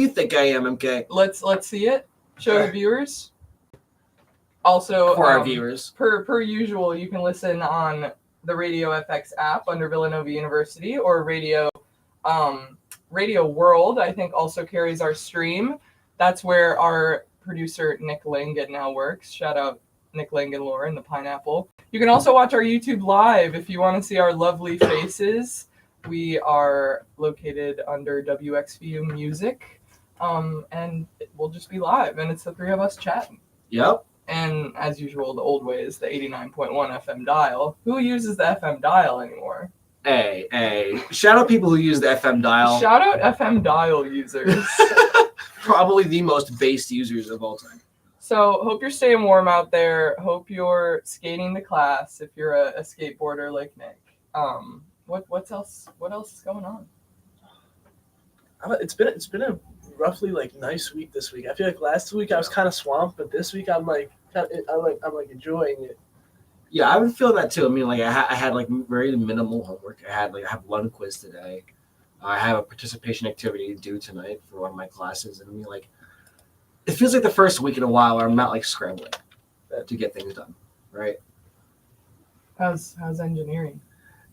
you think I am, MK? Let's see it. Show the viewers. Also, For our viewers, per usual, you can listen on the Radio FX app under Villanova University, or Radio World. I think also carries our stream. That's where our producer Nick Langan now works. Shout out Nick Langan, Lauren, the Pineapple. You can also watch our YouTube live if you want to see our lovely faces. We are located under WXVU Music, and we'll just be live, and it's the three of us chatting. Yep. And as usual, the old way is the 89.1 FM dial. Who uses the FM dial anymore? Hey. Shout out people who use the FM dial. Shout out FM dial users. Probably the most based users of all time. So hope you're staying warm out there. Hope you're skating to class if you're a skateboarder like Nick. What else is going on? It's been a roughly nice week this week. I feel like last week I was kind of swamped, but this week I'm enjoying it. Yeah, I've been feeling that too. I mean, I had very minimal homework. I have one quiz today. I have a participation activity due tonight for one of my classes, and it feels like the first week in a while where I'm not scrambling to get things done, right? How's engineering?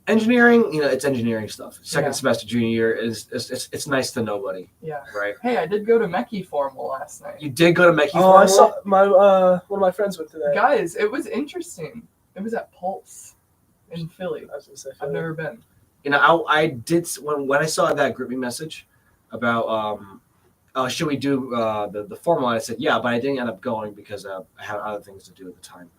Engineering, it's engineering stuff. Second semester, junior year it's nice to nobody. Yeah. Right. Hey, I did go to Mechie Formal last night. You did go to Mechie Formal? I saw one of my friends went to that. Guys, it was interesting. It was at Pulse in Philly. I was gonna say I've never been. I did when I saw that group me message about should we do the formal, I said yeah, but I didn't end up going because I had other things to do at the time.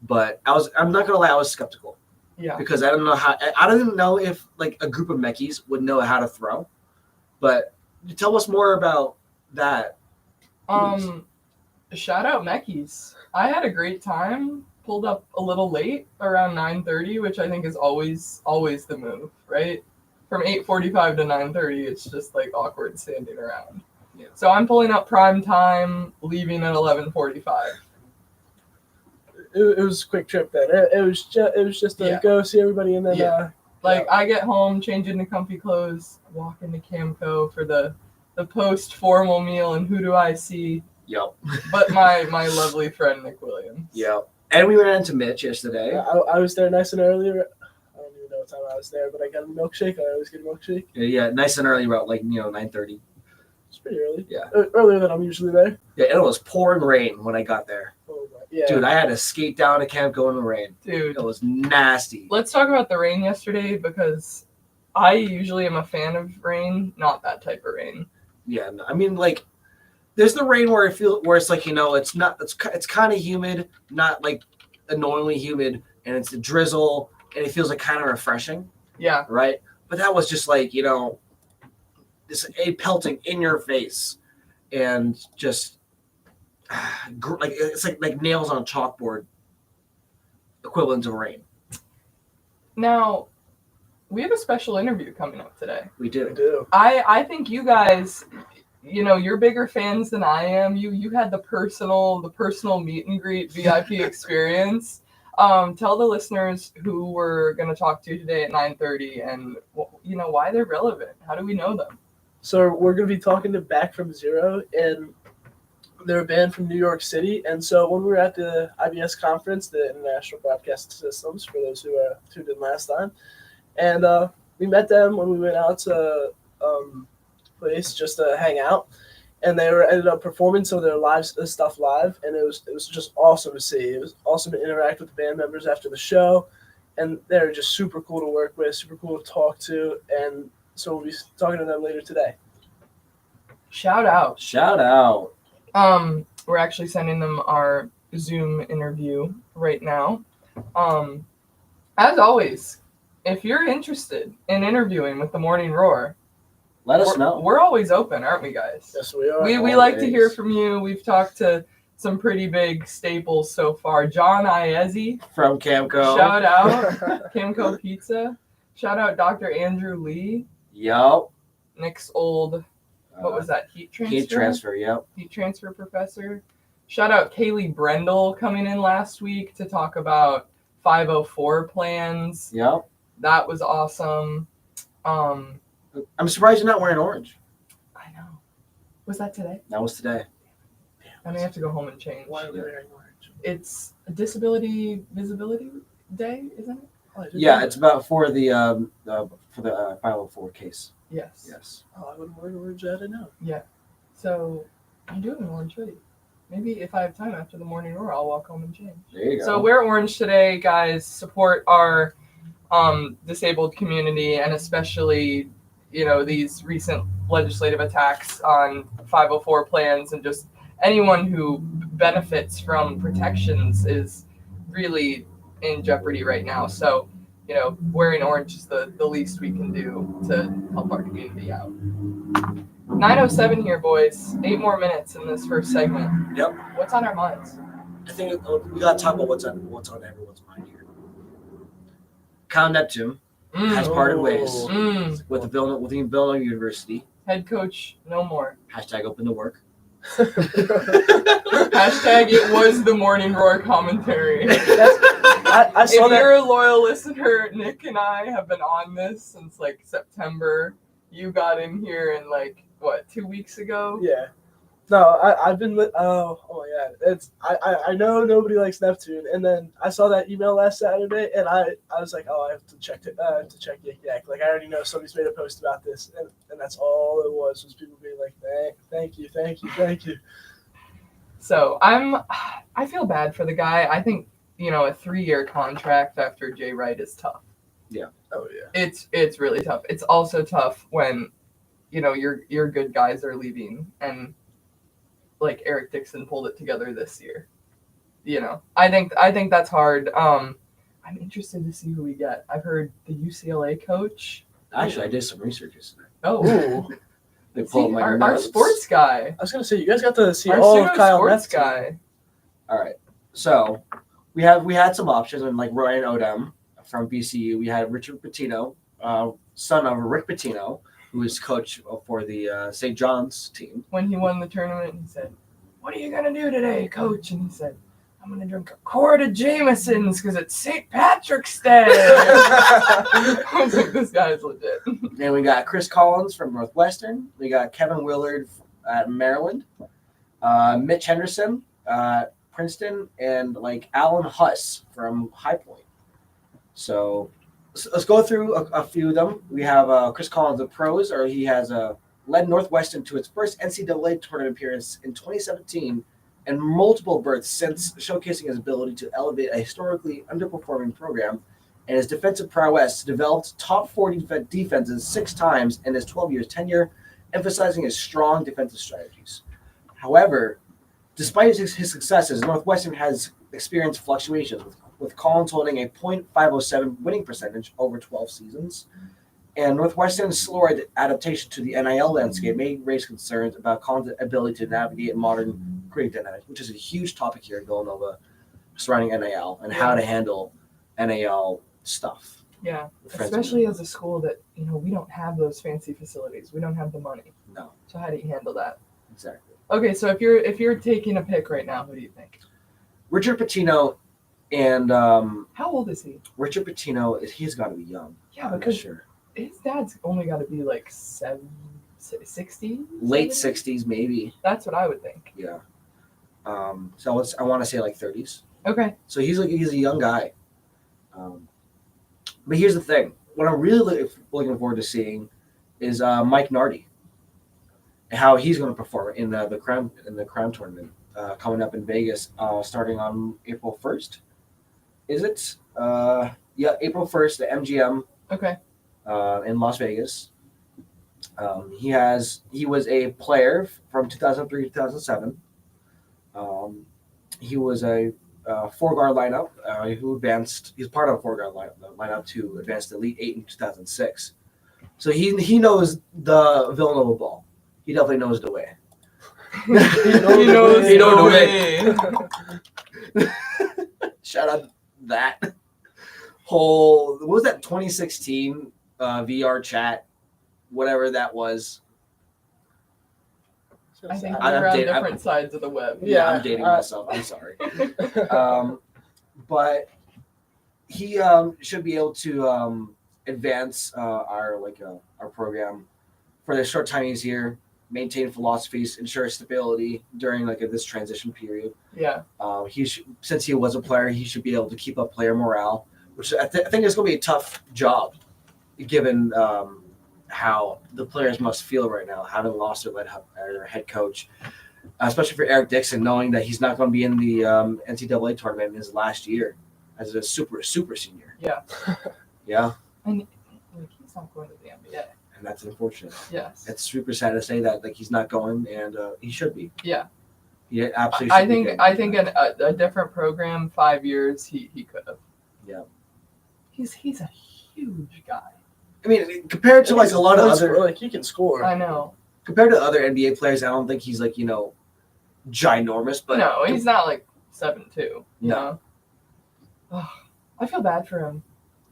But I'm not gonna lie, I was skeptical. Yeah. Because I don't know if a group of Mechies would know how to throw. But tell us more about that. Shout out Mechies. I had a great time. Pulled up a little late around 9:30, which I think is always the move, right? From 8:45 to 9:30, it's just awkward standing around. Yeah. So I'm pulling up prime time, leaving at 11:45. It was a quick trip then. It was just to go see everybody, and then I get home, change into comfy clothes, walk into Camco for the post formal meal, and who do I see? Yep. But my lovely friend Nick Williams. Yep. And we ran into Mitch yesterday. I was there nice and early. I don't even know what time I was there, but I got a milkshake. I always get a milkshake. Yeah, nice and early, about 9:30. It's pretty early. Yeah. Earlier than I'm usually there. Yeah, and it was pouring rain when I got there. Oh my, yeah. Dude, I had to skate down to camp going in the rain. Dude. It was nasty. Let's talk about the rain yesterday, because I usually am a fan of rain, not that type of rain. Yeah, no, I mean, there's the rain where it's it's kind of humid, not annoyingly humid, and it's a drizzle, and it feels kind of refreshing. Yeah. Right? But that was just this pelting in your face, and just it's like nails on a chalkboard equivalent of rain. Now, we have a special interview coming up today. We do. We do. I think you guys, you're bigger fans than I am. You had the personal meet and greet VIP experience. Tell the listeners who we're going to talk to today at 9:30 and why they're relevant. How do we know them? So we're going to be talking to Back from Zero, and they're a band from New York City. And so when we were at the IBS conference, the International Broadcast Systems, for those who tuned in last time, and we met them when we went out to place just to hang out, and they ended up performing some of their live stuff live, and it was just awesome to see. It was awesome to interact with the band members after the show, and they're just super cool to work with, super cool to talk to, and so we'll be talking to them later today. Shout out. We're actually sending them our Zoom interview right now. As always, if you're interested in interviewing with the Morning Roar, let us know. We're always open, aren't we, guys? Yes, we are. We like to hear from you. We've talked to some pretty big staples so far. John Iezzi from Camco. Shout out. Camco Pizza. Shout out Dr. Andrew Lee. Yup. Nick's old, what was that, heat transfer? Heat transfer, yep. Heat transfer professor. Shout out Kaylee Brendel coming in last week to talk about 504 plans. Yep. That was awesome. I'm surprised you're not wearing orange. I know. Was that today? That was today. I may have to go home and change. Why are we wearing orange? It's a Disability Visibility Day, isn't it? Oh, I didn't Yeah, know. it's about for the 504 case. Yes. Yes. Oh, I wouldn't wear orange. I didn't know. Yeah. So I'm doing an orange hoodie. Maybe if I have time after the morning roar, I'll walk home and change. There you go. So wear orange today, guys. Support our disabled community, and especially, these recent legislative attacks on 504 plans, and just anyone who benefits from protections is really in jeopardy right now. So, wearing orange is the least we can do to help our community out. 9:07 here, boys. 8 more minutes in this first segment. Yep. What's on our minds? I think we gotta talk about what's on everyone's mind here. Kyle Neptune has parted ways with Villanova University. Head coach, no more. Hashtag open to work. Hashtag it was the morning roar commentary. I If saw that. you're a loyal listener, Nick and I have been on this since like September. You got in here in 2 weeks ago? Yeah. No, I've been. Oh my God! It's I know nobody likes Neptune, and then I saw that email last Saturday, and I was like, oh, I have to check Yak Yak. Like I already know somebody's made a post about this, and that's all it was people being like, thank you. So I feel bad for the guy. I think a 3-year contract after Jay Wright is tough. Oh yeah. It's really tough. It's also tough when your good guys are leaving, and like Eric Dixon pulled it together this year. I think that's hard. I'm interested to see who we get. I've heard the UCLA coach. Actually, I did some research yesterday. Oh, Ooh. They pulled see, my our notes. sports guy. I was gonna say you guys got to see Our all of pseudo Kyle sports Neptune. guy. All right. So we had some options, and like Ryan Odom from BCU. We had Richard Pitino, son of Rick Pitino, who is coach for the St. John's team. When he won the tournament, he said, "What are you gonna do today, coach?" And he said, "I'm gonna drink a quart of Jameson's because it's St. Patrick's Day." I was like, this guy is legit. Then we got Chris Collins from Northwestern. We got Kevin Willard at Maryland. Mitch Henderson, Princeton, and Alan Huss from High Point. So let's go through a few of them. We have Chris Collins, the pros, or he has led Northwestern to its first NCAA tournament appearance in 2017 and multiple berths since, showcasing his ability to elevate a historically underperforming program and his defensive prowess. Developed top 40 defenses 6 times in his 12 years tenure, emphasizing his strong defensive strategies. However, despite his successes, Northwestern has experienced fluctuations, with Collins holding a .507 winning percentage over 12 seasons. And Northwestern's slower adaptation to the NIL landscape may raise concerns about Collins' ability to navigate modern creative dynamics, which is a huge topic here at Villanova surrounding NIL and how to handle NIL stuff. Yeah, Friends especially as a school that we don't have those fancy facilities. We don't have the money. No, So how do you handle that? exactly. Okay, so if you're taking a pick right now, who do you think? Richard Pitino and How old is he? Richard Pitino, he's got to be young. Yeah, I'm not because sure. his dad's only got to be 60. Late 60s, maybe. That's what I would think. Yeah. So I want to say 30s. Okay. So he's a young guy. But here's the thing: what I'm really looking forward to seeing is Mike Nardi and how he's going to perform in the Crown tournament coming up in Vegas, starting on April 1st. Is it? Yeah, April 1st, the MGM Okay. in Las Vegas. He was a player from 2003 to 2007. He was a 4-guard lineup who advanced. He's part of a 4-guard lineup to advance to Elite 8 in 2006. So he knows the Villanova ball. He definitely knows the way. He knows He knows the the way. Shout out that whole, what was that 2016 VR chat, whatever that was. I think I'm we're on dating- different sides of the web. Yeah, I'm Yeah, dating uh, myself. I'm sorry. But he should be able to advance our program for the short time he's here. maintain philosophies, ensure stability during like this transition period. Yeah. Since he was a player, he should be able to keep up player morale, which I think is going to be a tough job, given how the players must feel right now, having lost their head coach, especially for Eric Dixon, knowing that he's not going to be in the NCAA tournament in his last year as a super senior. Yeah. Yeah. And like, he's not going to the NBA. And that's unfortunate. Yes. It's super sad to say that, like, he's not going, and he should be. Yeah. Yeah, absolutely. I think a different program, 5 years, he could have. Yeah. He's a huge guy. I mean, compared to like a lot of other, like he can score. I know. Compared to other NBA players, I don't think he's like ginormous. But No, he's not like 7'2". You No. know. Oh, I feel bad for him.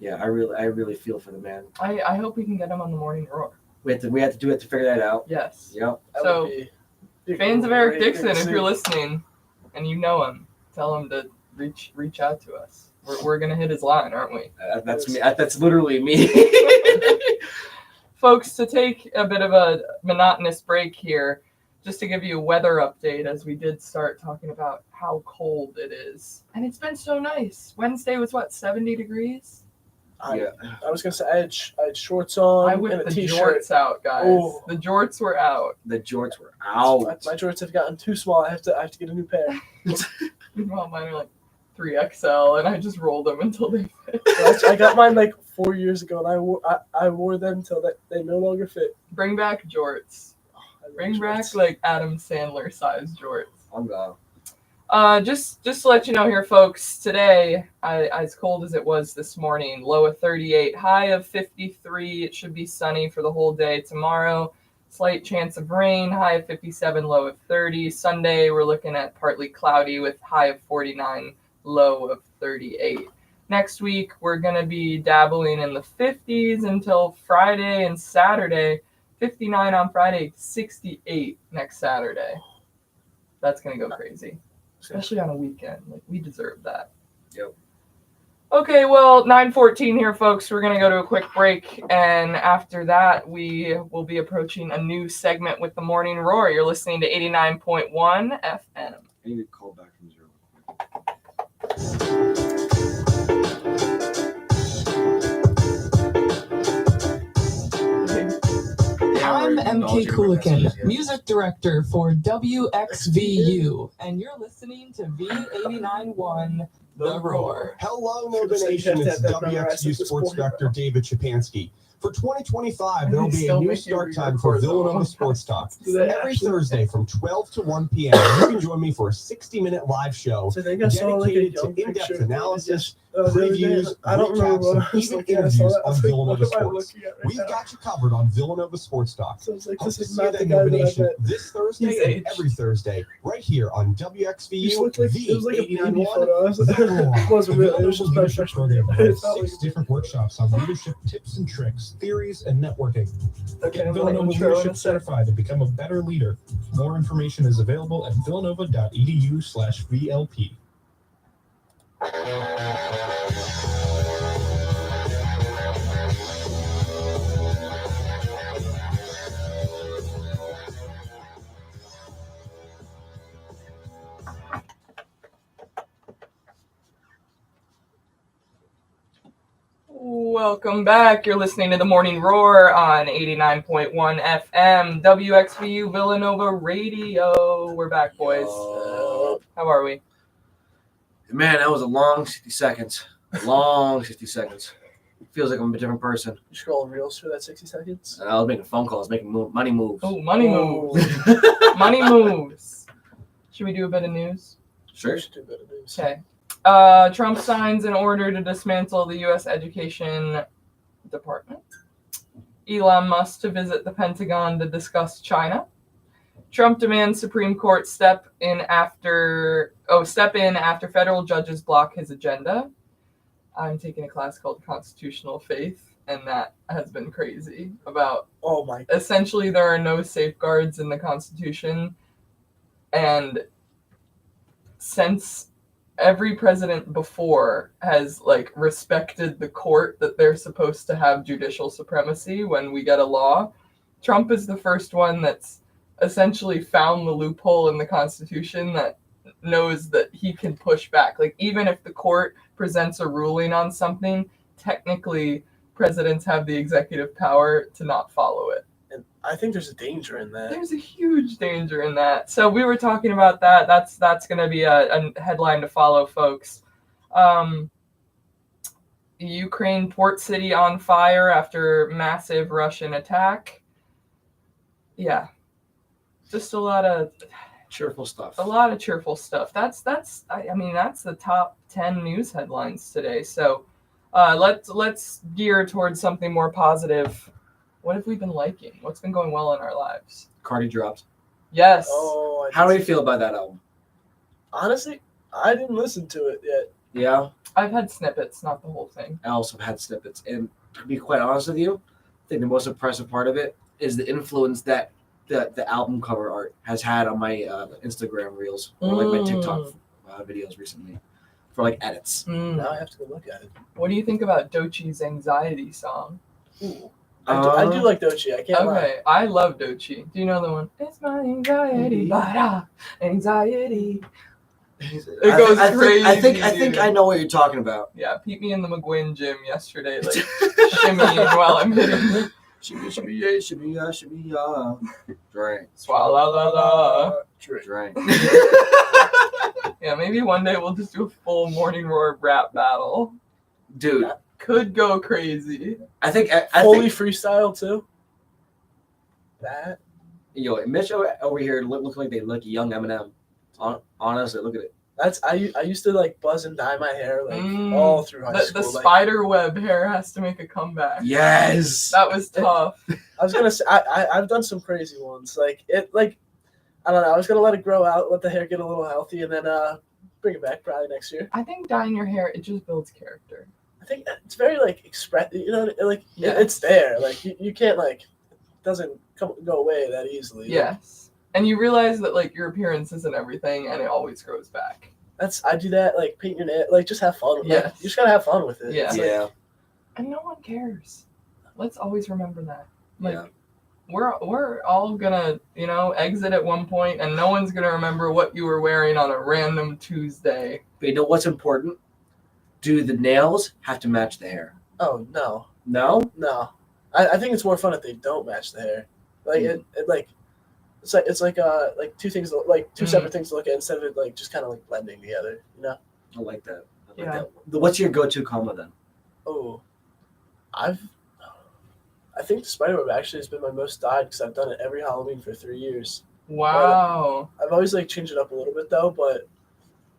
Yeah, I really feel for the man. I hope we can get him on the Morning Roar. We have to figure that out. Yes. Yep. So, fans of Eric Dixon, if you're listening and you know him, tell him to reach out to us. We're gonna hit his line, aren't we? That's me. That's literally me. Folks, to take a bit of a monotonous break here, just to give you a weather update, as we did start talking about how cold it is. And it's been so nice. Wednesday was, 70 degrees? I was going to say, I had shorts on I and whipped a the t-shirt. jorts out, guys. Oh. The jorts were out. The jorts were out. My jorts have gotten too small. I have to get a new pair. Meanwhile, mine are like 3XL, and I just rolled them until they fit. I got mine like 4 years ago, and I wore them until they no longer fit. Bring back jorts. Bring back like Adam Sandler size jorts. I'm gone. Just to let you know here, folks, today, as cold as it was this morning, low of 38, high of 53. It should be sunny for the whole day tomorrow. Slight chance of rain, high of 57, low of 30. Sunday, we're looking at partly cloudy with high of 49, low of 38. Next week, we're going to be dabbling in the 50s until Friday and Saturday. 59 on Friday, 68 next Saturday. That's going to go crazy. Especially on a weekend. Like, we deserve that. Yep. Okay, well, 9:14 here, folks. We're going to go to a quick break. And after that, we will be approaching a new segment with the Morning Roar. You're listening to 89.1 FM. I need to call back from zero. I'm MK Kulikin, music director for WXVU, and you're listening to V89.1 The Roar. Hello, Nova Nation. It's WXU Sports Director David Shapansky. For 2025, there will be a new start time for Villanova Sports Talk. Every Thursday from 12 to 1 p.m., you can join me for a 60-minute live show dedicated to in-depth analysis, previews, recaps, and even interviews on Villanova sports. We've got you covered on Villanova Sports Talk. So it's like, Hope this to is see you not at the guy Nova that I Nation met. this Thursday He's and aged. every Thursday, right here on WXVU It was like a baby 89.1 photo. It wasn't really. It was just my leadership freshman program year. provides It felt like 6 different workshops on leadership tips and tricks, theories, and networking. Okay, Get I'm Villanova gonna intro in a Leadership sec. Certified to become a better leader. More information is available at villanova.edu/VLP. Welcome back. You're listening to the Morning Roar on 89.1 FM, WXVU Villanova Radio. We're back, boys. How are we? Man, that was a long 60 seconds. Long 60 seconds. Feels like I'm a different person. You scrolling reels for that 60 seconds? I was making phone calls, making money moves. Oh, money Oh. moves. Money moves. Should we do a bit of news? Sure. Should do better news. Okay. Trump signs an order to dismantle the U.S. Education Department. Elon Musk to visit the Pentagon to discuss China. Trump demands Supreme Court step in after federal judges block his agenda. I'm taking a class called Constitutional Faith, and that has been crazy. About Oh my. essentially there are no safeguards in the Constitution, and since every president before has respected the court that they're supposed to have judicial supremacy when we get a law, Trump is the first one that's essentially found the loophole in the Constitution that knows that he can push back. Like, even if the court presents a ruling on something, technically presidents have the executive power to not follow it. And I think there's a danger in that. There's a huge danger in that. So we were talking about that. That's going to be a headline to follow, folks. Ukraine port city on fire after massive Russian attack. Yeah, just a lot of cheerful stuff. That's I mean, that's the top 10 news headlines today. So let's gear towards something more positive. What have we been liking? What's been going well in our lives? Cardi dropped. Yes. Oh, How do you feel about that album? Honestly, I didn't listen to it yet. Yeah, I've had snippets, not the whole thing. I also have had snippets, and to be quite honest with you, I think the most impressive part of it is the influence that the album cover art has had on my Instagram reels or like my TikTok videos recently for like edits. Now I have to go look at it. What do you think about Doechie's Anxiety song? Ooh. I do like Doechii. I can't lie. Okay, I love Doechii. Do you know the one? It's my anxiety, anxiety. It goes crazy. I think I know what you're talking about. Yeah, Pete me in the McGuinn gym yesterday, like shimmying while I'm hitting. Shimmy, shimmy, yeah, shimmy, yeah, shimmy, yeah. Drink. Swalla la la. Drink. Yeah, maybe one day we'll just do a full Morning Roar rap battle. Dude. Could go crazy. I think fully freestyle too. That. Yo, Mitch over here looking like they look young Eminem. Honestly, look at it. That's I used to like buzz and dye my hair like all through high school. The spider web hair has to make a comeback. Yes, that was tough. I was gonna say I've done some crazy ones. Like it I don't know. I was gonna let it grow out, let the hair get a little healthy, and then bring it back probably next year. I think dyeing your hair, it just builds character. I think it's very like express. You know, like it's there. Like you can't like it doesn't go away that easily. Yes. And you realize that like your appearance isn't everything, and it always grows back. I do that, like paint your nail, like just have fun. Yeah, like, you just gotta have fun with it. Yeah, yeah. And no one cares. Let's always remember that. Like, we're all gonna exit at one point, and no one's gonna remember what you were wearing on a random Tuesday. But you know what's important? Do the nails have to match the hair? Oh no. No. I think it's more fun if they don't match the hair. Like it like. It's like two things like two separate things to look at instead of it like just kind of like blending together, you know. I like that. That. What's your go-to combo then? Oh, I think the spiderweb actually has been my most dyed because I've done it every Halloween for 3 years. Wow. I've always like changed it up a little bit though, but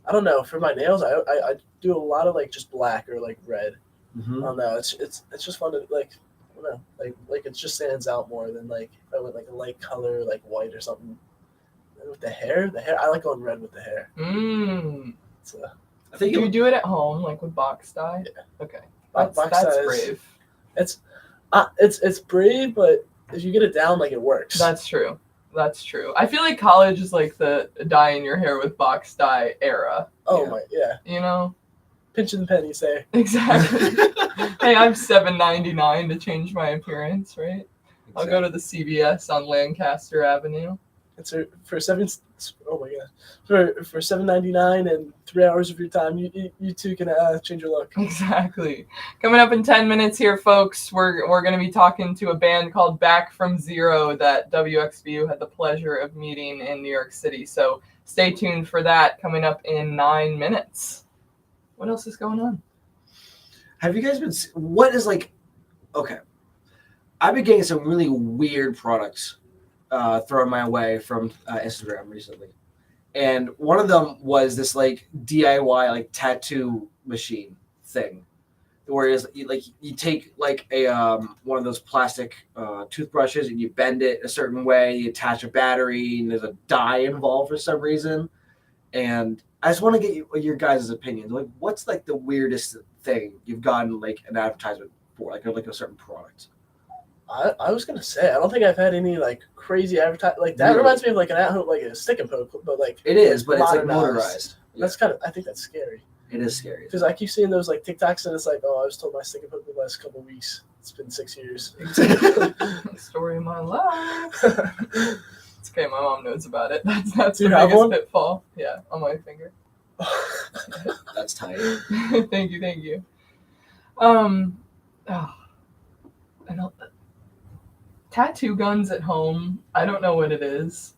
I don't know. For my nails, I do a lot of like just black or like red. Mm-hmm. I don't know. It's just fun to like. I don't know, like it just stands out more than like if I went like a light color like white or something. And with the hair, I like going red with the hair. So, I think you do it at home like with box dye. Yeah. Okay, that's brave. It's brave, but if you get it down, like it works. That's true. I feel like college is like the dyeing your hair with box dye era. Oh my, yeah. You know. Pinching pennies there. Exactly. Hey, I'm $7.99 to change my appearance, right? Exactly. I'll go to the CVS on Lancaster Avenue. It's for $7.99 and 3 hours of your time, you two can change your look. Exactly. Coming up in 10 minutes here, folks, we're going to be talking to a band called Back from Zero that WXVU had the pleasure of meeting in New York City. So stay tuned for that coming up in 9 minutes. What else is going on? Have you guys been? What is like? Okay, I've been getting some really weird products thrown my way from Instagram recently, and one of them was this like DIY like tattoo machine thing, where you take like a one of those plastic toothbrushes and you bend it a certain way, you attach a battery, and there's a dye involved for some reason, and I just want to get your guys' opinion. Like, what's like the weirdest thing you've gotten like an advertisement for, like a certain product? I was gonna say I don't think I've had any like crazy advertising like that. Really? Reminds me of like an at home like a stick and poke, but like it is, but it's like motorized. Yeah. That's kind of I think that's scary. It is scary because I keep seeing those like TikToks and it's like, oh, I was told my stick and poke the last couple of weeks. It's been 6 years. Story of my life. It's okay. My mom knows about it. That's Do the you have biggest one? pitfall. Yeah, on my finger. That's tight. Thank you. Oh, I don't. Tattoo guns at home. I don't know what it is.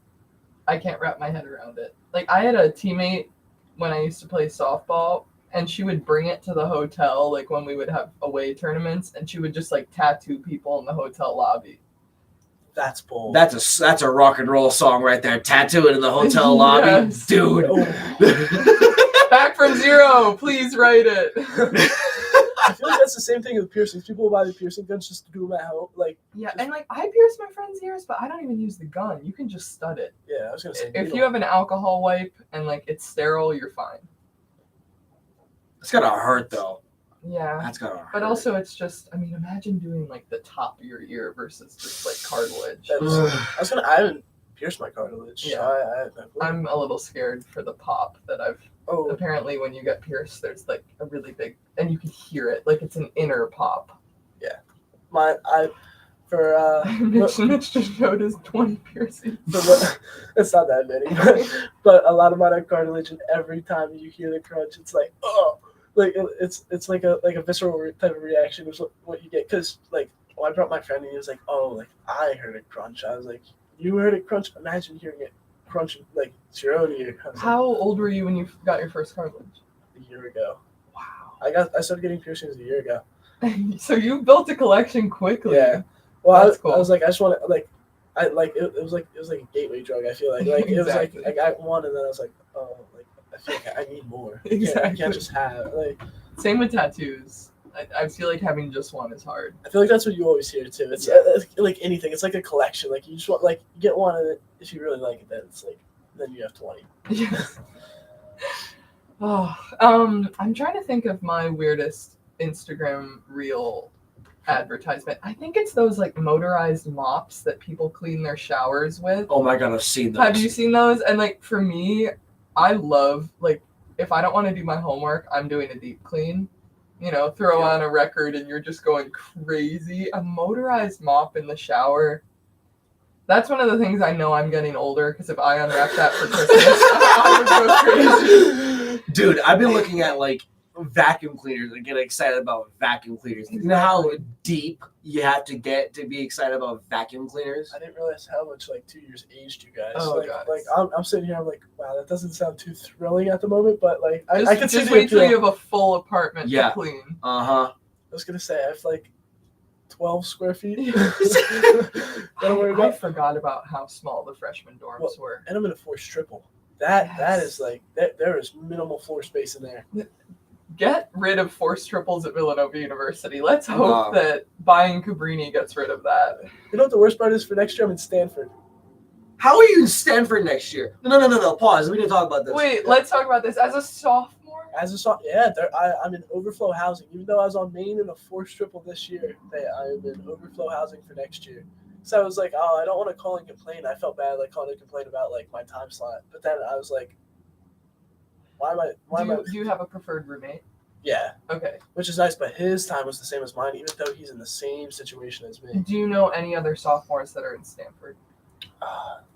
I can't wrap my head around it. Like I had a teammate when I used to play softball, and she would bring it to the hotel, like when we would have away tournaments, and she would just like tattoo people in the hotel lobby. That's bold. That's a rock and roll song right there. Tattoo it in the hotel lobby, Yes. dude. Back from zero. Please write it. I feel like that's the same thing with piercings. People buy the piercing guns just to do them at home. Like, Yeah, and like I pierce my friend's ears, but I don't even use the gun. You can just stud it. yeah, I was gonna say. If you have an alcohol wipe and like it's sterile, you're fine. It's gotta hurt though. Yeah. That's gotta hurt. But also, it's just, I mean, imagine doing like the top of your ear versus just like cartilage. I haven't pierced my cartilage. Yeah. So I'm a little scared for the pop that I've. Oh, Apparently, when you get pierced, there's like a really big, and you can hear it, like it's an inner pop. Mitch just showed his 20 piercings. It's not that many, but a lot of mine are cartilage, and every time you hear the crunch, it's like, oh, like it's like a visceral type of reaction is what you get. Because like, I brought my friend, and he was like, oh, like I heard it crunch. I was like, you heard it crunch? Imagine hearing it crunch like it's your own ear. How old were you when you got your first cartilage? A year ago. Wow. I started getting piercings a year ago. So you built a collection quickly. Yeah. Well, That's cool. I was like, I just want to like, it was like a gateway drug. I feel like it was like Exactly. I got one, and then I was like, oh, like I feel like I need more. Exactly. I can't just have like. Same with tattoos. I feel like having just one is hard. I feel like that's what you always hear too. It's like anything. It's like a collection. Like you just want like you get one, and if you really like it, then it's like then you have 20. Yes. Oh, I'm trying to think of my weirdest Instagram reel advertisement. I think it's those like motorized mops that people clean their showers with. Oh my god, I've seen those. Have you seen those? And like for me, I love like if I don't want to do my homework, I'm doing a deep clean. You know, throw on a record and you're just going crazy. A motorized mop in the shower. That's one of the things I know I'm getting older because if I unwrap that for Christmas, I would go crazy. Dude, I've been looking at like vacuum cleaners and getting excited about vacuum cleaners. You know how deep you have to get to be excited about vacuum cleaners? I didn't realize how much like 2 years aged you guys. Oh, like, God. like I'm sitting here, I'm like, wow, that doesn't sound too thrilling at the moment, but like I can see Just the wait till appeal. you have a full apartment Yeah. to clean. Uh-huh. I was gonna say I have like 12 square feet. I Don't worry about. forgot about how small the freshman dorms were. And I'm in a forced triple. That Yes. is like there is minimal floor space in there. Get rid of forced triples at Villanova University. Let's hope Wow. that buying Cabrini gets rid of that. You know what the worst part is for next year? I'm in Stanford. How are you in Stanford next year? No. Pause. We didn't talk about this. Wait, let's talk about this. As a sophomore? As a I'm in overflow housing. Even though I was on Maine in a forced triple this year, I am in overflow housing for next year. So I was like, oh, I don't want to call and complain. I felt bad like calling and complain about like my time slot. But then I was like, Do you have a preferred roommate? Yeah, Okay. which is nice. But his time was the same as mine, even though he's in the same situation as me. Do you know any other sophomores that are in Stanford?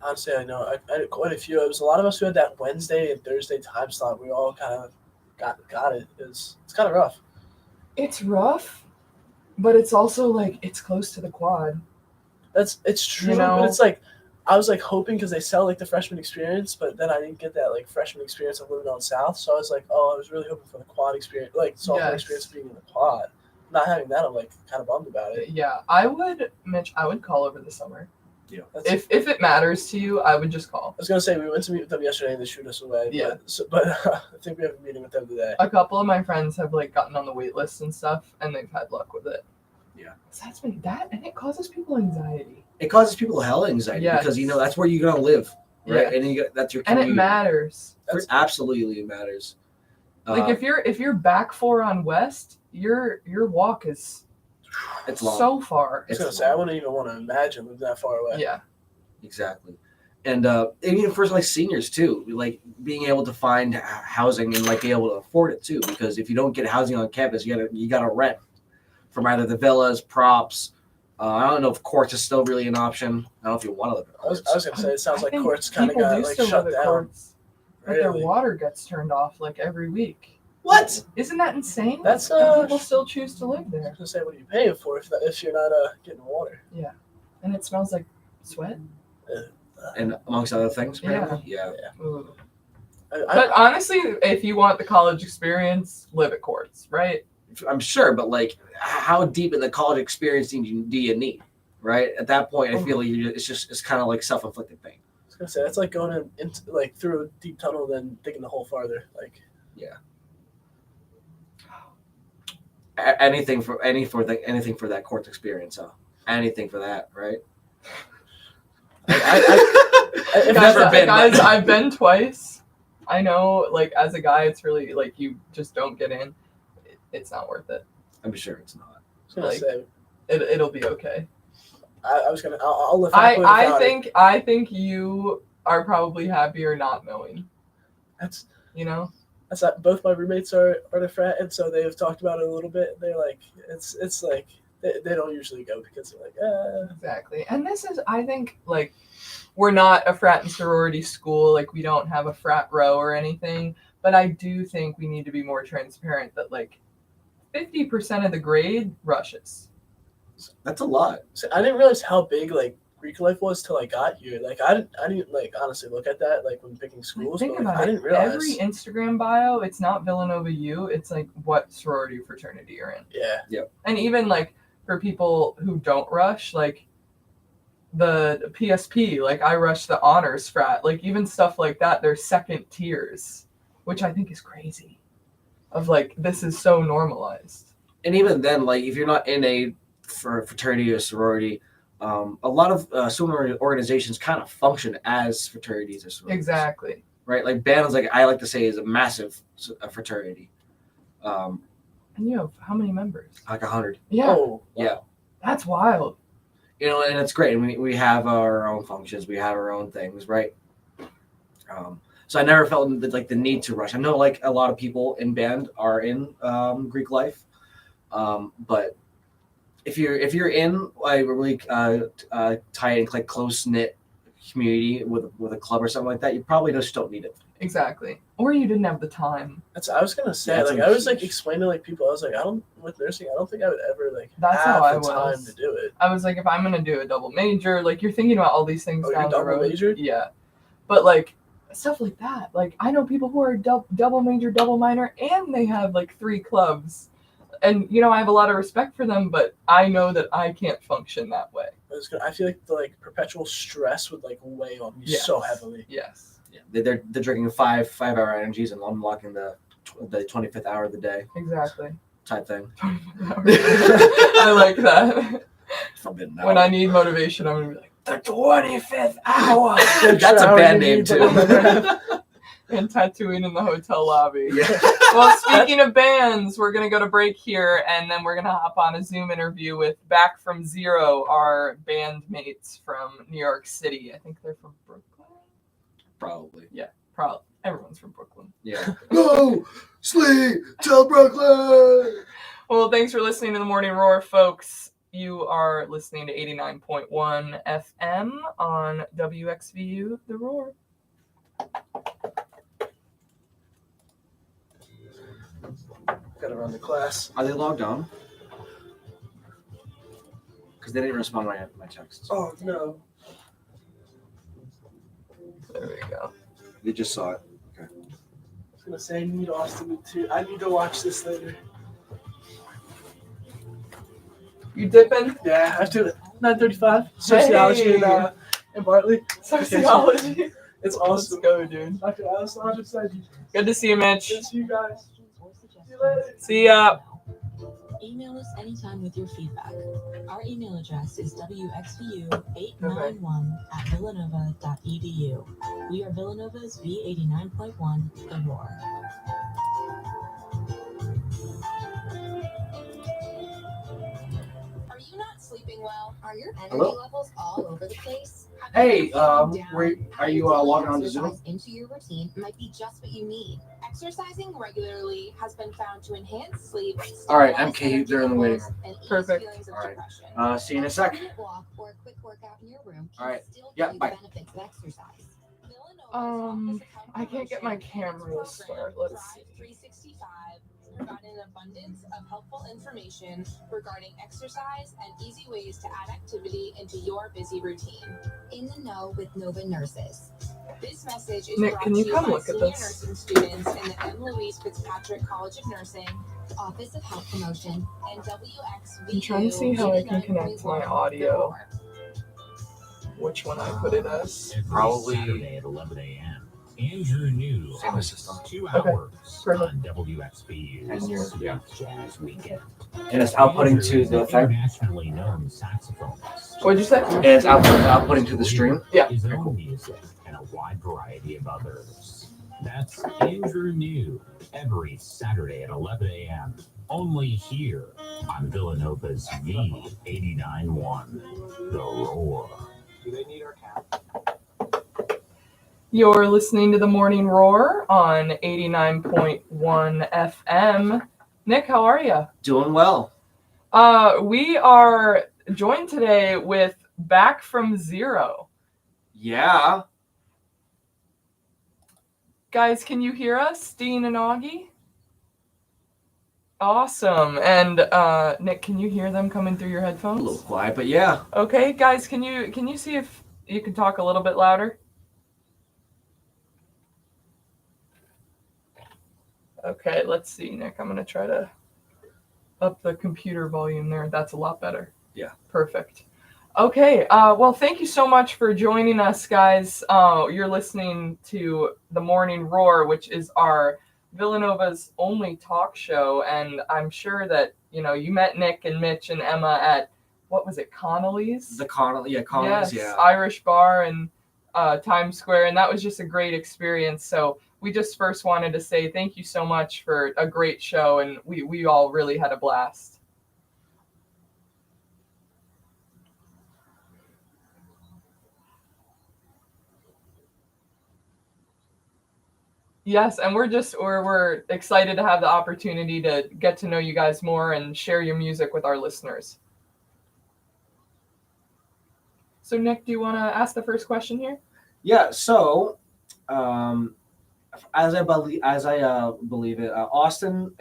Honestly, I know I had quite a few. It was a lot of us who had that Wednesday and Thursday time slot. We all kind of got it. It's kind of rough. It's rough, but it's also like it's close to the quad. It's true, You know? but it's like I was like hoping because they sell like the freshman experience, but then I didn't get that like freshman experience of living on South. So I was like, oh, I was really hoping for the quad experience, like sophomore Yes. experience of being in the quad. Not having that, I'm like kind of bummed about it. Yeah, Mitch, I would call over the summer. That's, If it matters to you, I would just call. I was gonna say we went to meet with them yesterday and they shoot us away. Yeah. But I think we have a meeting with them today. A couple of my friends have like gotten on the wait list and stuff, and they've had luck with it. Yeah. So that's been that, and it causes people anxiety. It causes people hell anxiety Yes. because that's where you're gonna live, right? Yeah. And that's your And it commute. matters. Absolutely, it matters. Like if you're back 4 on West, your walk is it's long. so far. I was gonna say I wouldn't even want to imagine living that far away. Yeah. Exactly. And even for like seniors too, like being able to find housing and like be able to afford it too, because if you don't get housing on campus, you gotta rent from either the villas, props, I don't know if courts is still really an option. I don't know if you want to live in I was courts. gonna say it sounds I like think courts kind of people got do like still shut live at down. courts, but their Really? water gets turned off like every week. What? Isn't that insane? That's And people still choose to live I was there, gonna say, what are you paying for if you're not getting water? and it smells like sweat. And amongst other things, Yeah. apparently. Yeah. Ooh. I, But honestly, if you want the college experience, live at courts, right? I'm sure, but like, how deep in the college experience do you need? Right? At that point, I feel like it's kind of like self-inflicted pain. I was gonna say that's like going into like through a deep tunnel, then digging the hole farther. Like Anything for that courts experience, huh? Anything for that, right? I've never been, guys, but- I've been twice. I know, like, as a guy, it's really, like, you just don't get in. It's not worth it. I'm sure it's not. was gonna Like, say It'll be okay. I was gonna I'll live happily without it. I think you are probably happier not knowing, That's you know? that both my roommates are the frat, and so they've talked about it a little bit. They're like, it's like they don't usually go because they're like, Exactly. And this is, I think, like, we're not a frat and sorority school. Like, we don't have a frat row or anything. But I do think we need to be more transparent that, like, 50% of the grade rushes. That's a lot. So I didn't realize how big like Greek life was till I got here. Like I didn't like honestly look at that like when picking schools. Think But, like, about I it. didn't realize. Every Instagram bio, it's not Villanova U. It's, like, what sorority fraternity you're in. Yeah. And even, like, for people who don't rush, like, the PSP, like, I rush the honors frat, like, even stuff like that, they're second tiers, which I think is crazy. Of, like, this is so normalized. And even then, like, if you're not in a fraternity or sorority, a lot of similar organizations kind of function as fraternities or sororities. Exactly. Right? Like bands, like I like to say, is a massive fraternity. And you have how many members? Like 100. Yeah, Oh. Yeah. that's wild. You know, and it's great. And we have our own functions. We have our own things, right? So I never felt the need to rush. I know like a lot of people in band are in Greek life, but if you're in like a really tight and like close knit community with a club or something like that, you probably just don't need it. Exactly. Or you didn't have the time. I was gonna say, That's like, I was like explaining to like people. I was like, with nursing, I don't think I would ever like That's have how I the was. time to do it. I was like, if I'm gonna do a double major, like, you're thinking about all these things Oh, you're down the double road. majored? Yeah, but like stuff like that. Like, I know people who are double major, double minor, and they have like 3 clubs, and you know, I have a lot of respect for them, but I know that I can't function that way. I feel like the like perpetual stress would like weigh on me Yes. so heavily. Yes. Yeah, they're drinking 5-hour energies and unlocking the 25th hour of the day Exactly. type thing. I like that. Forbidden When hour. I need motivation, I'm gonna be like, the 25th hour, That's a Shower band you name need, but you'll never too. have. and tattooing in the hotel lobby. Yeah. Well, speaking of bands, we're going to go to break here, and then we're going to hop on a Zoom interview with Back from Zero, our bandmates from New York City. I think they're from Brooklyn. Probably. Probably. Everyone's from Brooklyn. Yeah. Go sleep till Brooklyn. Well, thanks for listening to The Morning Roar, folks. You are listening to 89.1 FM on WXVU, The Roar. Gotta run the class. Are they logged on? Because they didn't respond to my texts. Oh no. There we go. They just saw it. I was gonna say I need Austin too. I need to watch this later. You dipping? Yeah, I have to 9:35. Sociology Hey. in Bartley. Sociology. It's Let's awesome. go, dude. Dr. Alice, I'm excited. Good to see you, Mitch. Good to see you guys. See you later. See ya. Email us anytime with your feedback. Our email address is wxvu891@villanova.edu. We are Villanova's V89.1, The Roar. Are you not sleeping well? Are your energy Hello? levels all over the place? Have Hey, are you logging on to Zoom? Exercise into your routine might be just what you need. Exercising regularly has been found to enhance sleep. All right, MK, they're in the waiting room. And ease Perfect. feelings of All right. depression. See you in a sec. 10-minute walk or a quick workout in your room can All right. still Yeah, give you bye. the benefits of exercise. Villanova's Um, Office of Health I can't get my Promotion camera to program, start. Let's Thrive see. 365 provide an abundance of helpful information regarding exercise and easy ways to add activity into your busy routine. In the know with Nova Nurses. This message is Nick, brought can to you you come by look at senior this? nursing students in the M. Louise Fitzpatrick College of Nursing, Office of Health Promotion, and WXVU. I'm trying to see how I can connect my 89.1 audio. The Roar. Which one I put it as? Every Probably- Saturday at 11 a.m. Andrew New Same system. 2 Okay, hours perfect. on WXBU. And you're- yeah. Jazz Weekend. And it's outputting to Andrew the is thing. internationally known saxophonist. What'd you say? And it's outputting to the stream. Yeah. His own music and a wide variety of others. That's Andrew New every Saturday at 11 a.m. Only here on Villanova's V89.1 The Roar. Do they need our cap? You're listening to the Morning Roar on 89.1 FM. Nick, how are you? Doing well. We are joined today with Back from Zero. Yeah. Guys, can you hear us, Dean and Augie? Awesome. And Nick, can you hear them coming through your A headphones? little quiet, but yeah. Okay, guys, can you see if you can talk a little bit louder? Okay, let's see, Nick. I'm gonna try to up the computer volume there. That's a lot better. Yeah. Perfect. Okay, well, thank you so much for joining us, guys. You're listening to The Morning Roar, which is our Villanova's only talk show, and I'm sure that, you met Nick and Mitch and Emma at, what was it, Connolly's? Connolly's, Yes, yeah. Irish Bar in Times Square, and that was just a great experience. So we just first wanted to say thank you so much for a great show, and we all really had a blast. Yes, and we're excited to have the opportunity to get to know you guys more and share your music with our listeners. So Nick, do you want to ask the first question here? Yeah. So, as I believe it, Austin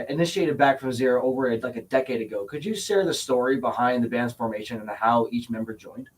initiated Back from Zero over a decade ago. Could you share the story behind the band's formation and how each member joined?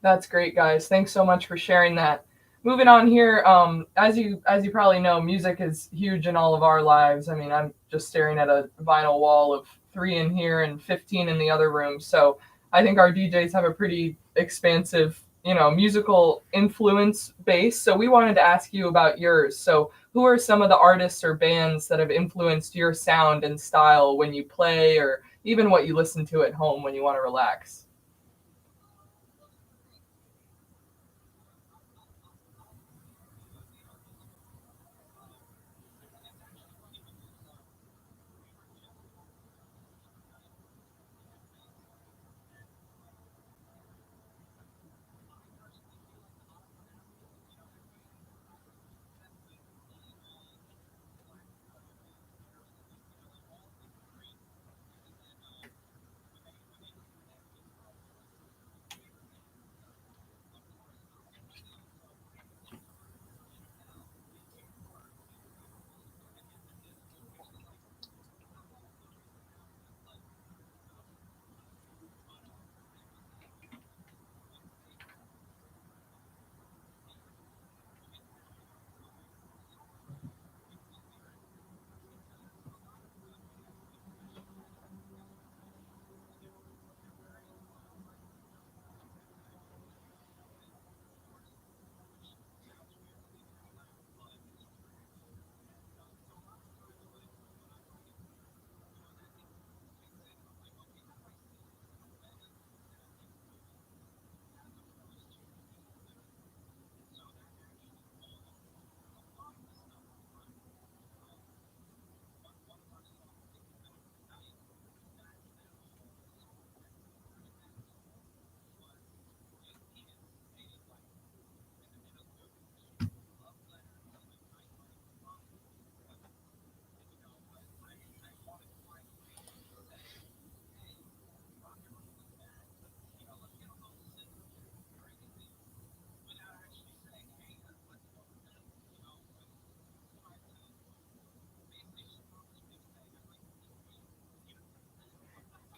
That's great, guys. Thanks so much for sharing that. Moving on here, as you probably know, music is huge in all of our lives. I mean, I'm just staring at a vinyl wall of 3 in here and 15 in the other room. So I think our DJs have a pretty expansive, musical influence base. So we wanted to ask you about yours. So who are some of the artists or bands that have influenced your sound and style when you play, or even what you listen to at home when you want to relax?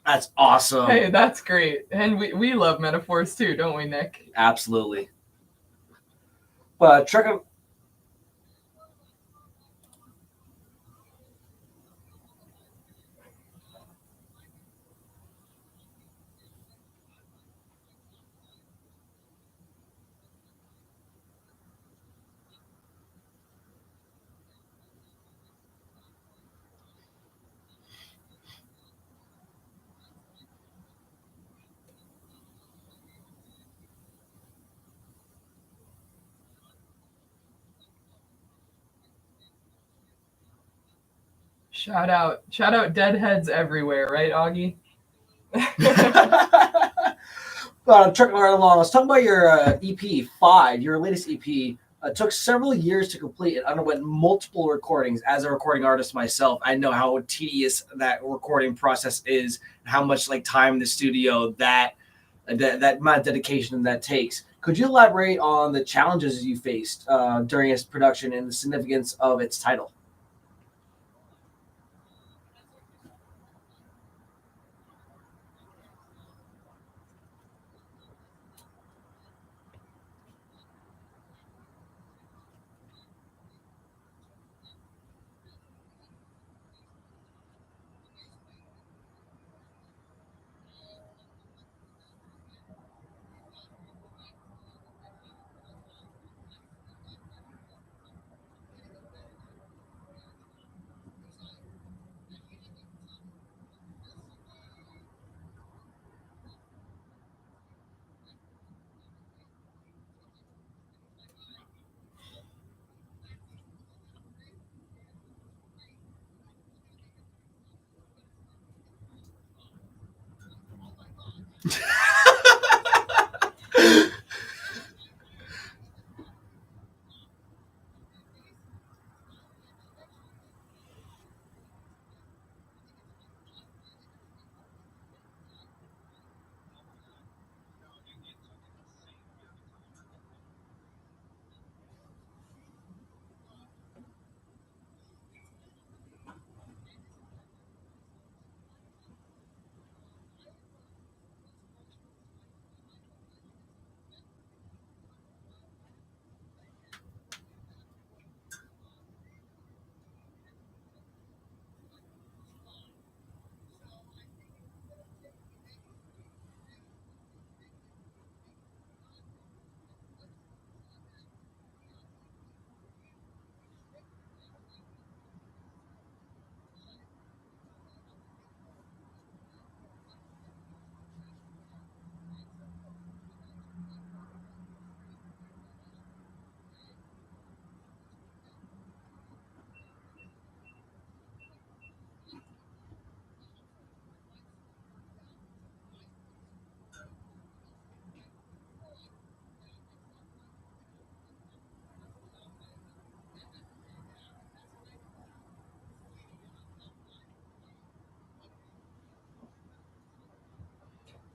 That's awesome. Hey, that's great. And we love metaphors too, don't we, Nick? Absolutely. But trucking. Shout out Deadheads everywhere, right, Augie? Trucking right along, let's talk about your EP 5, your latest EP. Took several years to complete and underwent multiple recordings. As a recording artist myself, I know how tedious that recording process is, and how much time in the studio that amount of dedication that takes. Could you elaborate on the challenges you faced during its production and the significance of its title?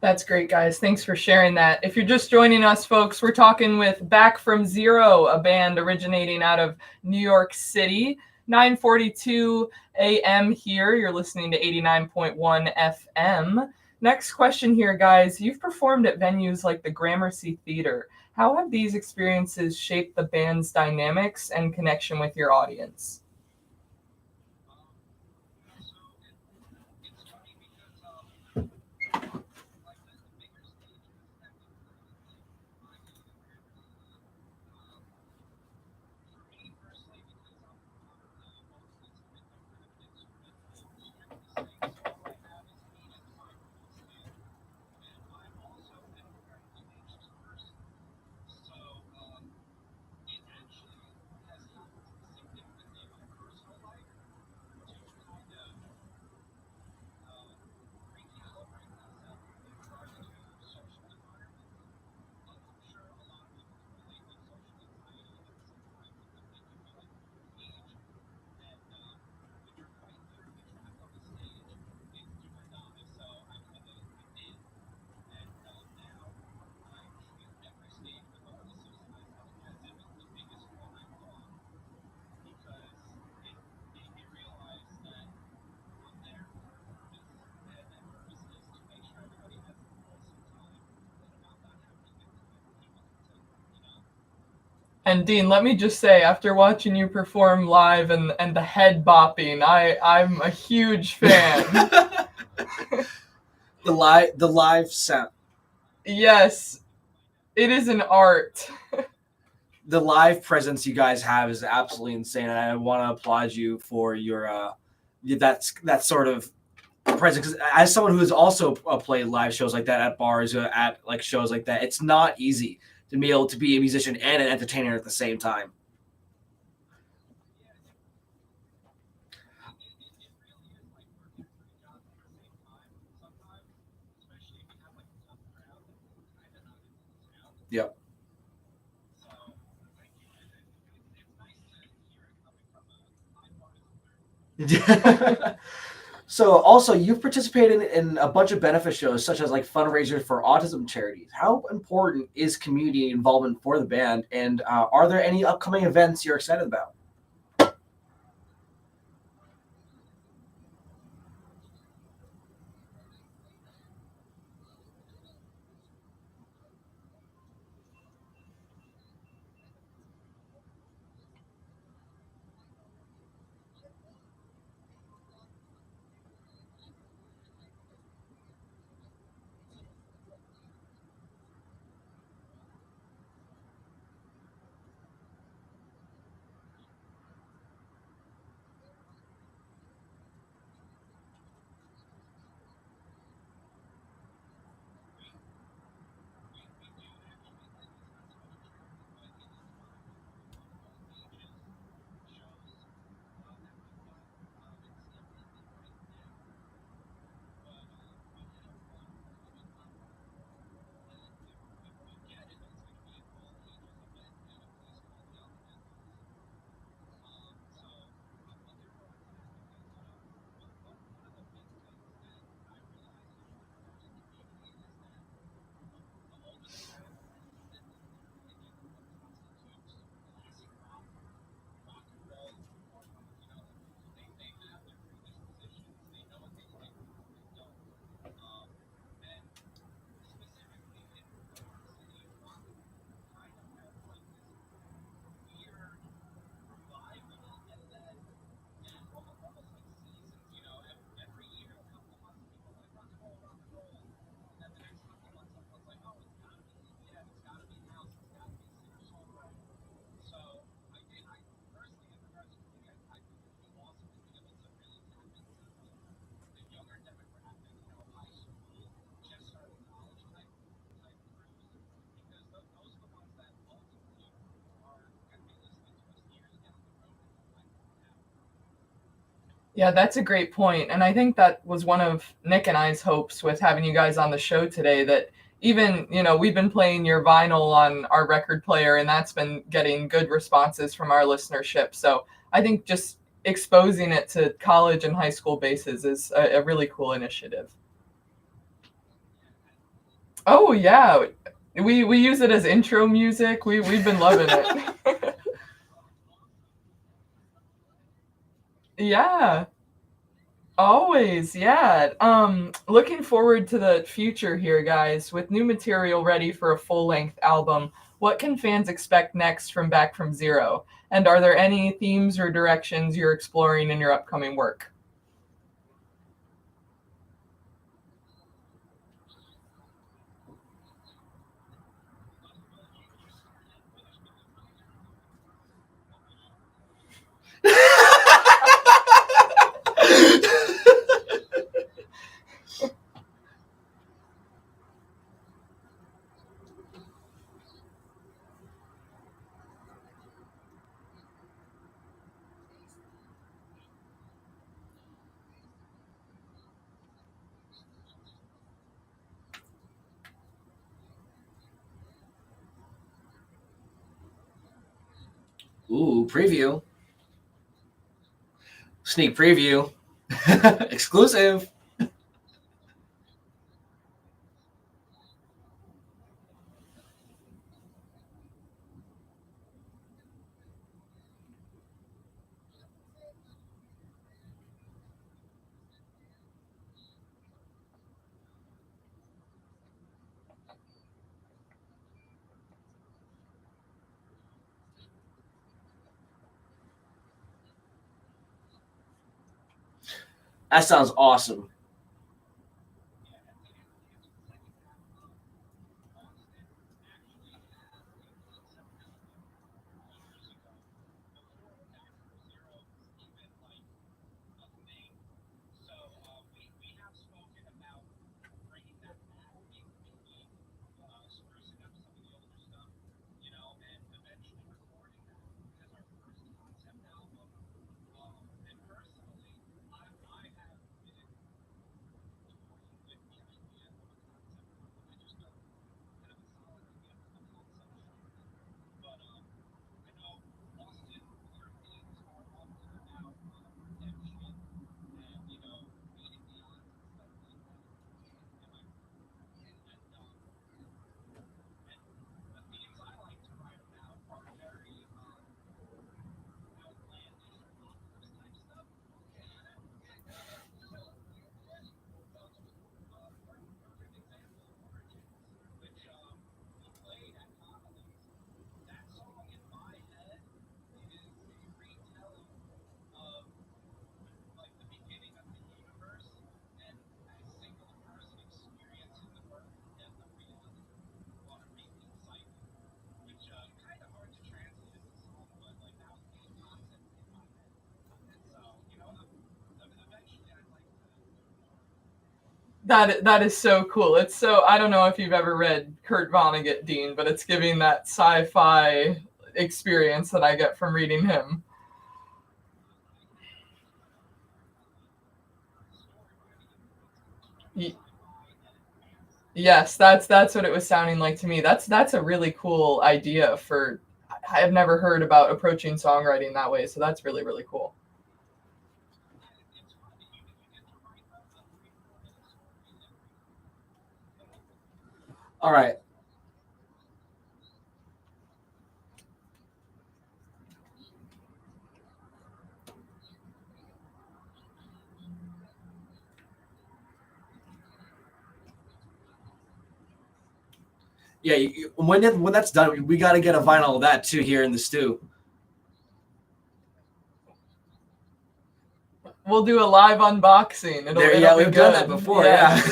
That's great, guys. Thanks for sharing that. If you're just joining us, folks, we're talking with Back from Zero, a band originating out of New York City. 9:42 a.m. here. You're listening to 89.1 FM. Next question here, guys. You've performed at venues like the Gramercy Theater. How have these experiences shaped the band's dynamics and connection with your audience? And Dean, let me just say, after watching you perform live and the head bopping, I'm a huge fan. The live sound. Yes, it is an art. The live presence you guys have is absolutely insane, and I want to applaud you for your that sort of presence. Because as someone who has also played live shows like that at bars, at like shows like that, it's not easy to be able to be a musician and an entertainer at the same time. Yep. So also you've participated in a bunch of benefit shows such as like fundraisers for autism charities. How important is community involvement for the band, and are there any upcoming events you're excited about? Yeah, that's a great point. And I think that was one of Nick and I's hopes with having you guys on the show today, that even, we've been playing your vinyl on our record player, and that's been getting good responses from our listenership. So I think just exposing it to college and high school bases is a really cool initiative. Oh yeah, we use it as intro music. We've been loving it. Yeah. Always, yeah. Looking forward to the future here, guys. With new material ready for a full-length album, what can fans expect next from Back from Zero? And are there any themes or directions you're exploring in your upcoming work? Ooh, preview. Sneak preview. Exclusive. That sounds awesome. That is so cool. It's so, I don't know if you've ever read Kurt Vonnegut, Dean, but it's giving that sci-fi experience that I get from reading him. Yes, that's what it was sounding like to me. That's a really cool idea for. I have never heard about approaching songwriting that way, so that's really, really cool. All right. Yeah, when that's done, we got to get a vinyl of that too here in the stew. We'll do a live unboxing. Yeah, we've done that before. Yeah.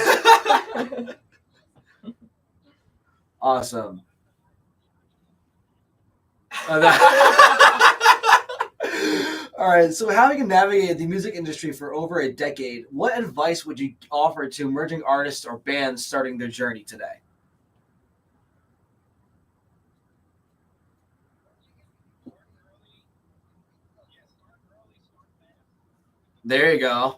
Awesome. All right. So, having navigated the music industry for over a decade, what advice would you offer to emerging artists or bands starting their journey today? There you go.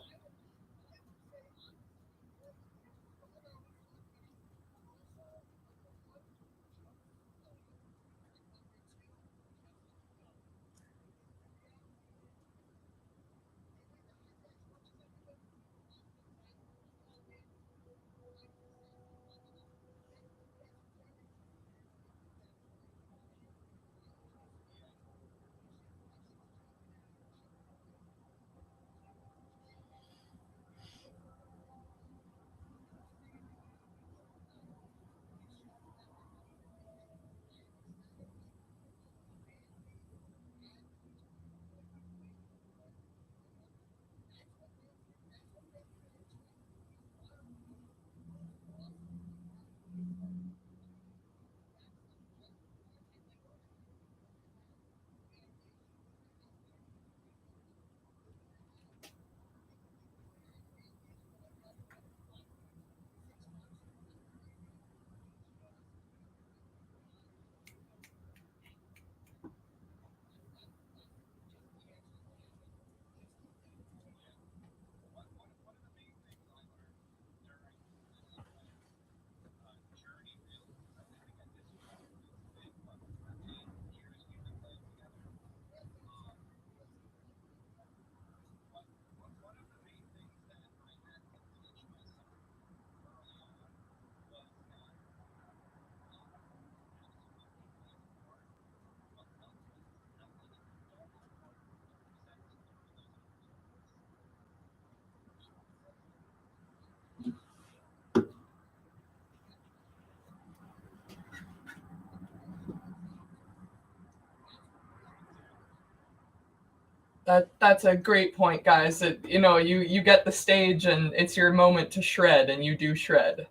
That's a great point, guys. That, you know, you get the stage and it's your moment to shred, and you do shred.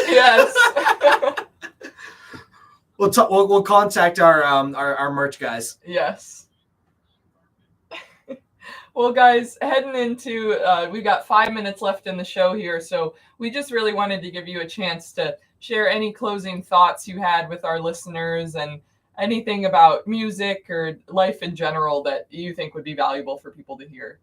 Yes. We'll contact our merch guys. Yes. Well, guys, heading into we got 5 minutes left in the show here, so we just really wanted to give you a chance to share any closing thoughts you had with our listeners and anything about music or life in general that you think would be valuable for people to hear.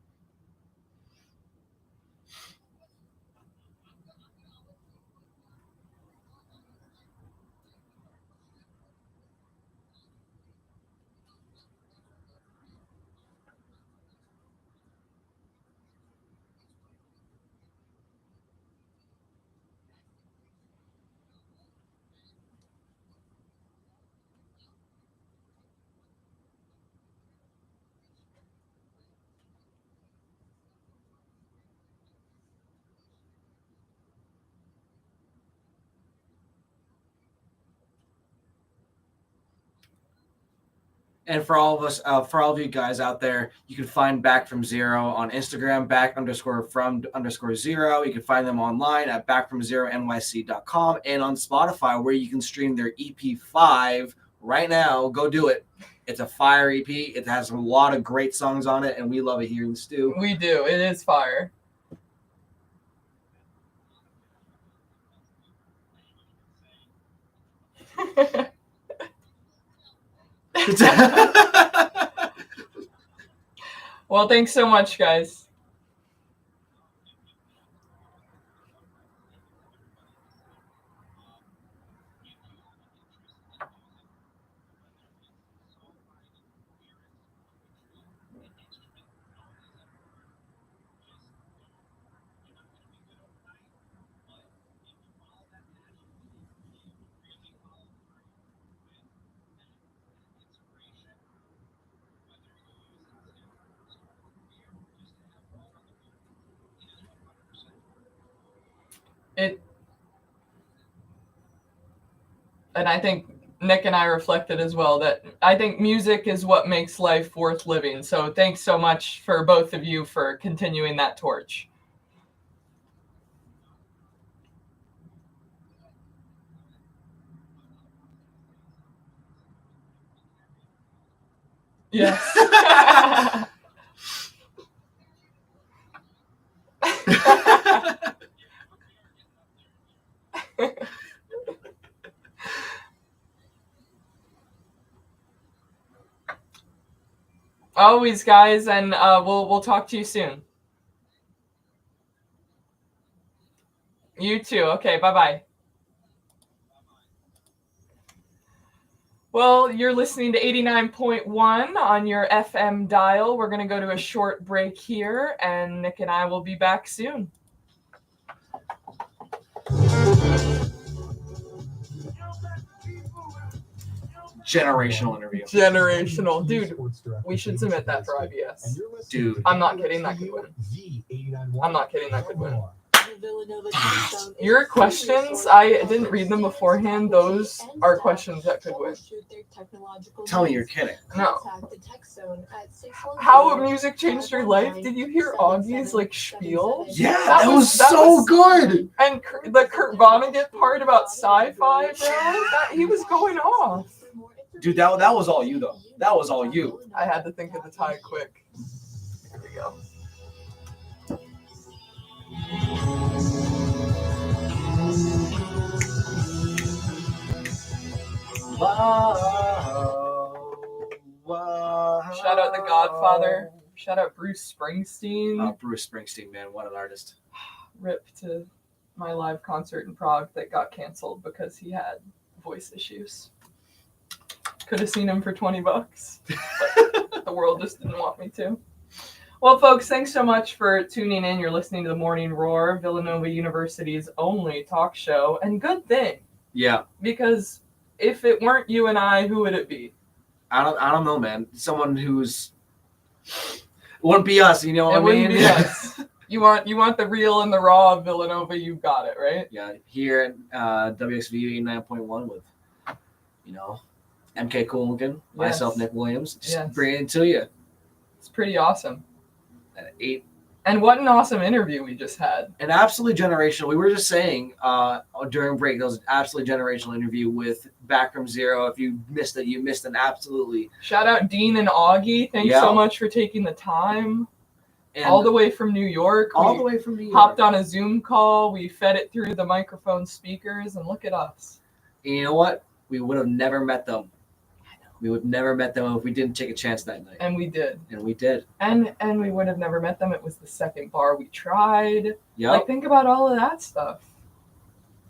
And for all of us, for all of you guys out there, you can find Back From Zero on Instagram, back_from_zero. You can find them online at backfromzeronyc.com and on Spotify, where you can stream their EP5 right now. Go do it. It's a fire EP. It has a lot of great songs on it, and we love it here in the stew. We do. It is fire. Well, thanks so much, guys. And I think Nick and I reflected as well that I think music is what makes life worth living. So thanks so much for both of you for continuing that torch. Yes. Always, guys, and we'll talk to you soon. You too. Okay, bye-bye. Well, you're listening to 89.1 on your FM dial. We're going to go to a short break here, and Nick and I will be back soon. Generational interview. Generational. Dude, we should submit that for IBS. Dude. I'm not kidding, that could win. I'm not kidding, that could win. Your questions, I didn't read them beforehand. Those are questions that could win. Tell me you're kidding. No. How music changed your life? Did you hear Augie's like spiel? Yeah, that was so good. And the Kurt Vonnegut part about sci-fi, bro, he was going off. Dude, that was all you though. That was all you. I had to think of the tie quick. Here we go. Shout out The Godfather. Shout out Bruce Springsteen. Bruce Springsteen, man, what an artist. Rip to my live concert in Prague that got canceled because he had voice issues. Could have seen him for $20, but the world just didn't want me to. Well, folks, thanks so much for tuning in. You're listening to The Morning Roar, Villanova University's only talk show. And good thing. Yeah. Because if it weren't you and I, who would it be? I don't know, man. Someone who's it wouldn't be us, you know what I mean? It wouldn't be us. You want the real and the raw of Villanova, you got it, right? Yeah, here at WXVU 89.1 with, MK Cooligan, myself, Nick Williams. Just bringing it to you. It's pretty awesome. At 8. And what an awesome interview we just had. An absolutely generational. We were just saying during break, that was an absolutely generational interview with Backroom Zero. If you missed it, you missed an absolutely. Shout out Dean and Augie. Thanks so much for taking the time. And all the way from New York. Hopped on a Zoom call. We fed it through the microphone speakers, and look at us. And you know what? We would have never met them. We would have never met them if we didn't take a chance that night. And we did. And we did. And we would have never met them. It was the second bar we tried. Yeah. Like, think about all of that stuff.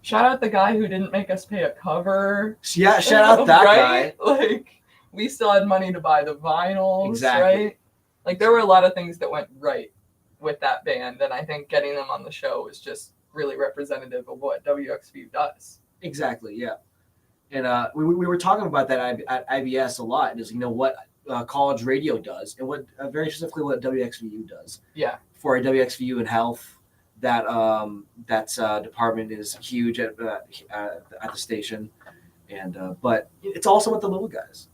Shout out the guy who didn't make us pay a cover. Yeah, shout out that guy. Like, we still had money to buy the vinyls, exactly. Right? Like, there were a lot of things that went right with that band, and I think getting them on the show was just really representative of what WXVU does. Exactly, yeah. And we were talking about that at IBS a lot. Is what college radio does, and what very specifically what WXVU does. Yeah. For WXVU and health, that's department is huge at the station, and but it's also with the little guys.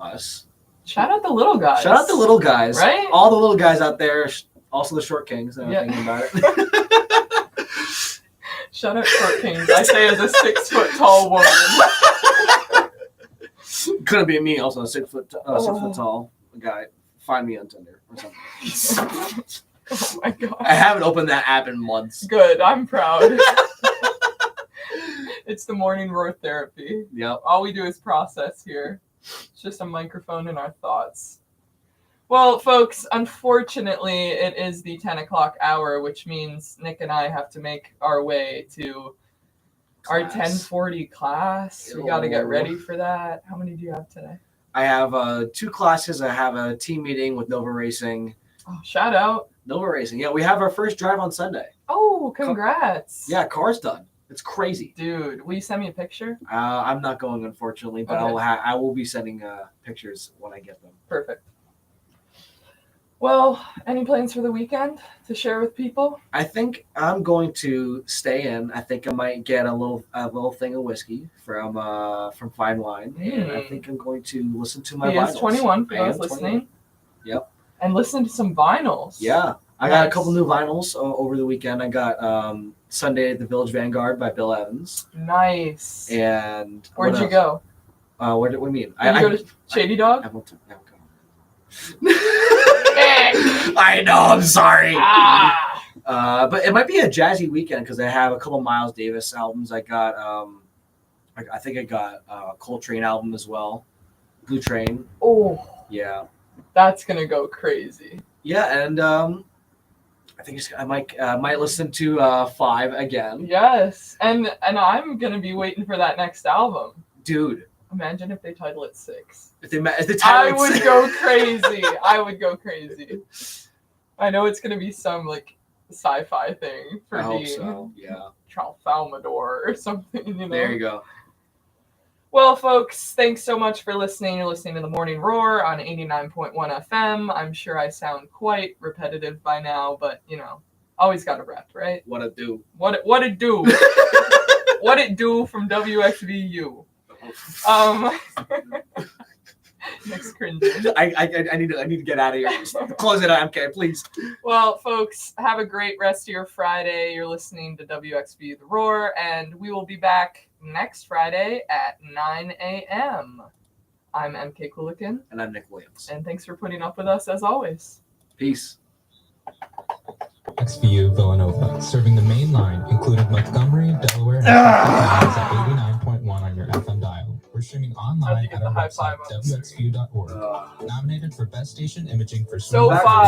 Us. Shout out the little guys. Shout out the little guys. Right. All the little guys out there. Also the short kings. I'm thinking about it. Shout out short kings. I say as a 6 foot tall woman. Couldn't be me. Also a 6 foot tall guy. Find me on Tinder or something. Oh my god. I haven't opened that app in months. Good. I'm proud. It's the morning roar therapy. Yep. All we do is process here. It's just a microphone in our thoughts. Well, folks, unfortunately, it is the 10 o'clock hour, which means Nick and I have to make our way to our 1040 class. We got to get ready for that. How many do you have today? I have 2 classes. I have a team meeting with Nova Racing. Oh, shout out. Nova Racing. Yeah, we have our first drive on Sunday. Oh, congrats. Yeah, car's done. It's crazy. Dude, will you send me a picture? I'm not going, unfortunately, but okay. I will be sending pictures when I get them. Perfect. Well, any plans for the weekend to share with people? I think I'm going to stay in. I think I might get a little thing of whiskey from Fine Wine, and I think I'm going to listen to my vinyls. He is 21 for those listening. Yep. And listen to some vinyls. Yeah. I got a couple new vinyls over the weekend. I got Sunday at the Village Vanguard by Bill Evans. Nice. And where'd you go? What do you mean? Did you go to Shady Dog? I went to I know, I'm sorry. But it might be a jazzy weekend because I have a couple Miles Davis albums. I got I think I got a Coltrane album as well. Blue Train. Oh. Yeah. That's gonna go crazy. Yeah, and I think I might listen to 5 again. Yes. And I'm gonna be waiting for that next album. Dude. Imagine if they title it 6. If they title I would go crazy. I would go crazy. I know it's gonna be some like sci-fi thing for I Dean. hope so. Yeah. Tralfamador or something. There you go. Well, folks, thanks so much for listening. You're listening to The Morning Roar on 89.1 FM. I'm sure I sound quite repetitive by now, but always got a rep, right? What it do? What it do? What it do from WXVU? Next cringe. I need to get out of here. Close it out, MK, please. Well, folks, have a great rest of your Friday. You're listening to WXVU The Roar, and we will be back next Friday at 9 a.m. I'm MK Cooligan. And I'm Nick Williams. And thanks for putting up with us as always. Peace. XVU Villanova, serving the main line, including Montgomery, Delaware, and at 89.1 on your FM dial. We're streaming online at our website, WXVU.org. Nominated for Best Station Imaging for So far.